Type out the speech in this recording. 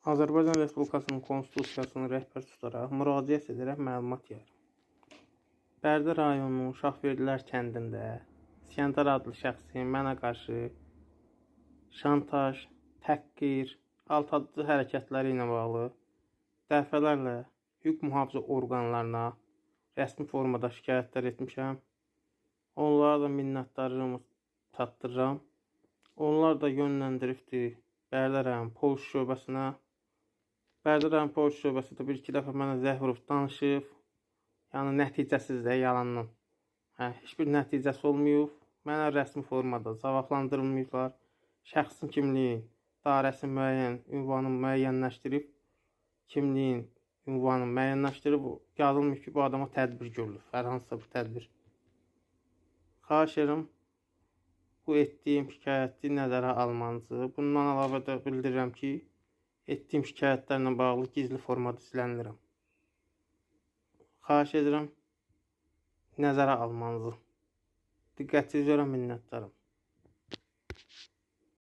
Azərbaycan Respublikasının Konstitusiyasını rəhbər tutaraq müraciət edərək məlumat yayıram. Bərdə rayonunun Şahverdilər kəndində İskəndər adlı şəxsin mənə qarşı şantaj, təhqir, alçaldıcı hərəkətləri ilə bağlı dəfələrlə hüquq mühafizə orqanlarına rəsmi formada şikayətlər etmişəm. Onlara da minnətdarlığımı çatdırıram. Onlar da yönləndiribdir Bərdə rayon polis şöbəsinə. Bərdə rayon polis şöbəsi də bir-iki dəfə mənə zəng vurub danışıb. Yəni nəticəsiz də yalandan. Heç bir nəticəsi olmayıb. Mənə rəsmi formada cavablandırılmayıblar. Şəxsin kimliyi, dairəsi müəyyən, ünvanı müəyyənləşdirib. Kimliyin, ünvanı müəyyənləşdirib. Yazılmıyor ki, bu adama tədbir görülür. Hər hansısa bir tədbir. Xahiş edirəm, bu etdiyim şikayəti nəzərə almanızı. Bundan əlavə də bildirirəm ki, etdiyim şikayətlərlə bağlı gizli formada silənirəm. Xahiş edirəm, nəzərə almanızı. Diqqətinizi görə minnətdarım.